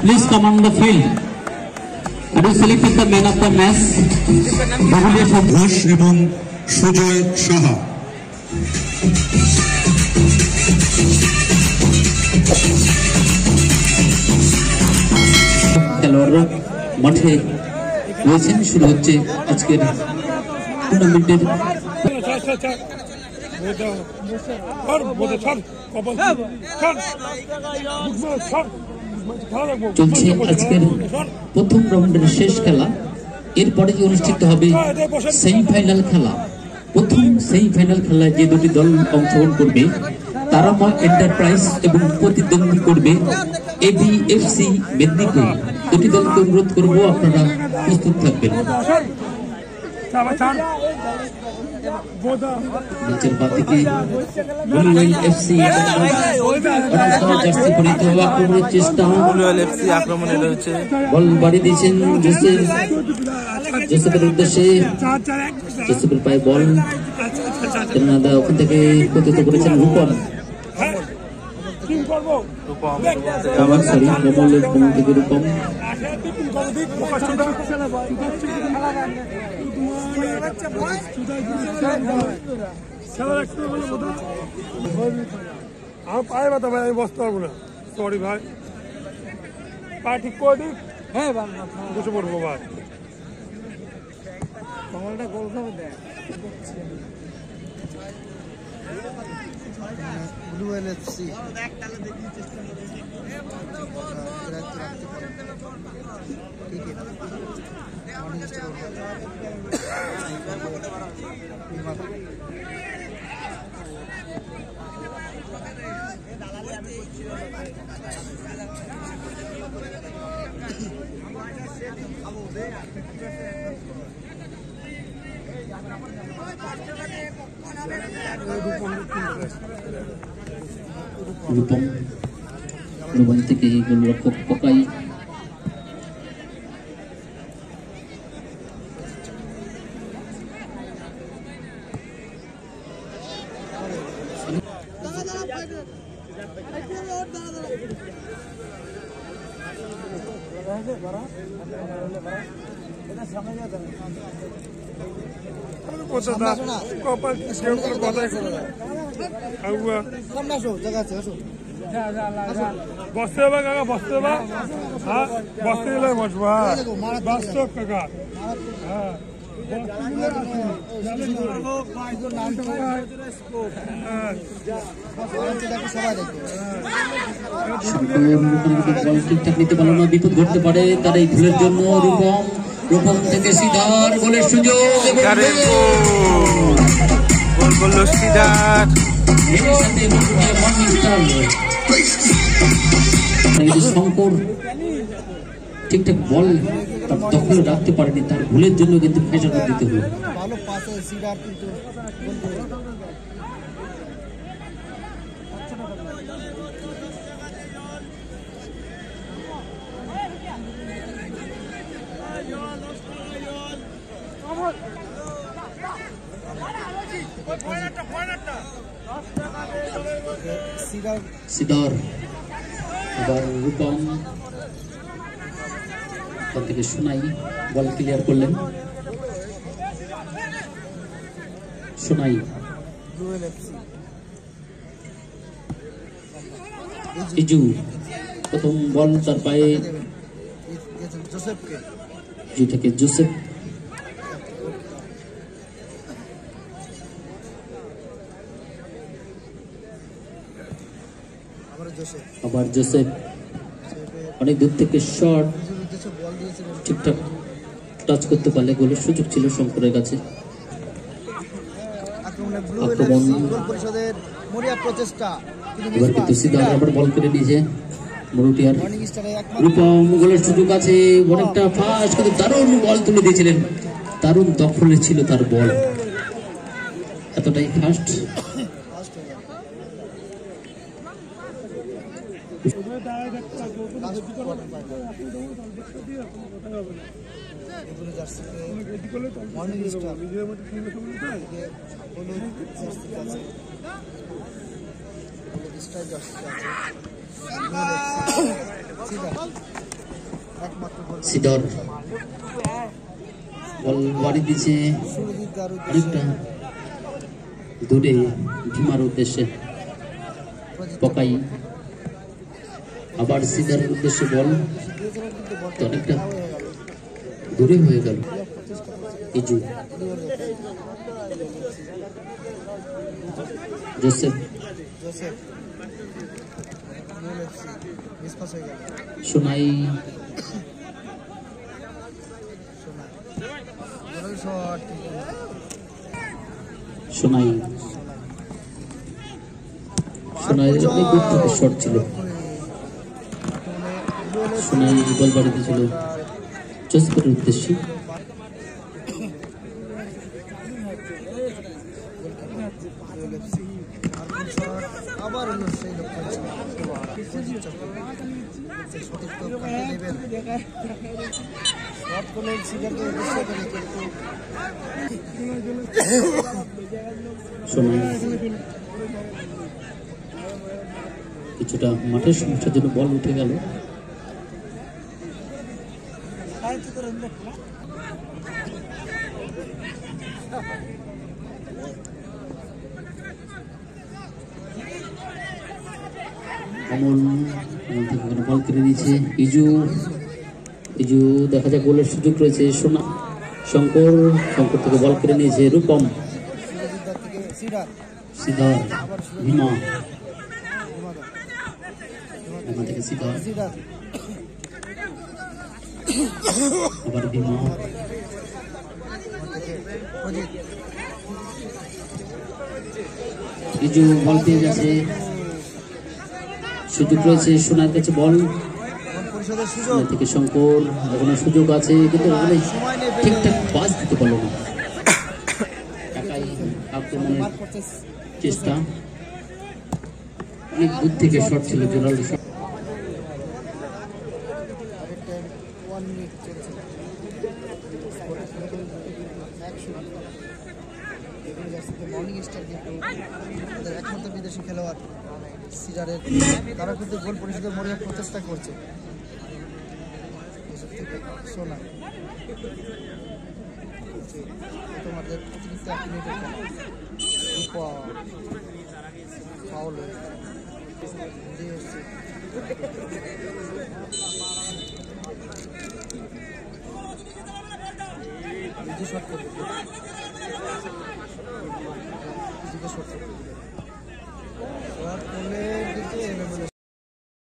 please come on the field. I will select the man of the match. Ghosh এবং সুজয় সাহা। খেলোয়াড়রা মাঠে রয়েছেন। শুরু হচ্ছে আজকের টুর্নামেন্টের চলছে আজকের প্রথম রাউন্ডের শেষ খেলা। এরপরে অনুষ্ঠিত হবে সেমিফাইনাল খেলা। প্রথম সেমিফাইনাল খেলায় যে দুটি দল অংশগ্রহণ করবে তারামা এন্টারপ্রাইজ এবং প্রতিদ্বন্দ্বী করবে এবিএফসি মেদিনীপুর। দুটি দলকে অনুরোধ করবো আপনারা প্রস্তুত থাকবেন। নিচের বাতিকে আক্রমণের চেষ্টা, আক্রমণে রয়েছে বল বাড়ি দিয়েছেন জোসেফ, জোসেফের উদ্দেশ্যে, জোসেফের পায়ে বল ওখান থেকে প্রতিহত করেছেন রূপম। কমলের কমল থেকে রূপম। পায়ে ব্যথা ভাই, আমি বসতে পারবো না, সরি ভাই। পা ঠিক করে দিক, হ্যাঁ বসে পড়বো ভাই। কমলটা গোল খাবে দেখ। ব্লু এলএফসি রূপম, রূপম থেকে গোলরক্ষক পকাই। বসতে হবে কাকা, বসতে হবে, হ্যাঁ বসতে গেলে বসবো, হ্যাঁ বাস্তব কাকা, হ্যাঁ ঠিকঠাক নিতে পারলো না, বিপদ ঘটতে পারে তার এই ভুলের জন্য। রূপম, রূপম থেকে সিদ্ধার গোলের সুযোগ, শঙ্কর ঠিকঠাক বল দখলে রাখতে পারেনি, তার ভুলের জন্য কিন্তু ফেসাটা দিতে হবে। ভালো পাসে সিডার কিন্তু সিদার এবার রূপম থেকে সোনাই বল ক্লিয়ার করলেন। সোনাই ইজু প্রথম বল তার পায়ে, ইজু থেকে জোসেফ, আবার জোসেফ অনেক দূর থেকে শট, ঠিকঠাক টাচ করতে পারলে গোলের সুযোগ ছিল শঙ্করের কাছে। এবার কিন্তু সিধা আবার বল করে নিয়েছে মরুটিয়ার। রূপম গোলের সুযোগ আছে, অনেকটা ফাস্ট কিন্তু দারুণ বল তুলে দিয়েছিলেন, দারুণ দখলে ছিল তার বল, এতটাই ফাস্ট। স্ট্রাইক একমাত্র গোল সিডর বল বাড়ি দিচ্ছে সুরজিৎ দার অনেকটা দূরে ভীমার উদ্দেশ্যে পকাই আবার সিডারের উদ্দেশ্যে বল তো অনেকটা দূরে হয়ে গেল ইজু জোসেফ জোসেফ ইউএলএফসি মিসপাস হয়ে গেল সোনাই গোল শট সোনাই সোনাই অনেক দূর থেকে শট ছিল সোনাই বল বাড়ি দিয়েছিল জোসেফের উদ্দেশ্যে ইউএলএফসি আবার হলো সেই লক্ষ্য সঠিক তো নেবেন শট করলেন সিগারকে উদ্দেশ্য করে কিন্তু সোনাই কিছুটা মাঠের সমস্যার জন্য বল উঠে গেল অমল বল কেড়ে দিয়েছে ইজু ইজু দেখা যায় গোলের সুযোগ রয়েছে সোনা শঙ্কর শঙ্কর থেকে বল কেড়ে নিয়েছে রূপম সুরজিৎ দার থেকে সিডার সিদ্ধার ভীমা হিমাদা ভীমা থেকে সিদ্ধার সিডার আবার ভীমা থেকে অজিত ইজু বল পেয়ে গেছে সুযোগ রয়েছে সোনার কাছে বল গোল পরিশোধের সুযোগ সোনা থেকে শঙ্কর এখনো সুযোগ আছে কিন্তু ওখানে সময় নেই ঠিকঠাক পাস দিতে পারলো না টাকাই আক্রমণের মার করতে চেষ্টা অনেক দূর থেকে শট ছিল জোরালো শট আরেকটা 1 মিনিট চলছে মর্নিং স্টার কিন্তু তাদের একমাত্র বিদেশি খেলোয়াড় সিডারের তারা কিন্তু গোল পরিশোধের মরিয়া প্রচেষ্টা করছে এসব থেকে সোনা তোমাদের অতিরিক্ত 1 মিনিটের ফাউল দিয়ে এসছে নিজে শট করবে নিজে শট করবে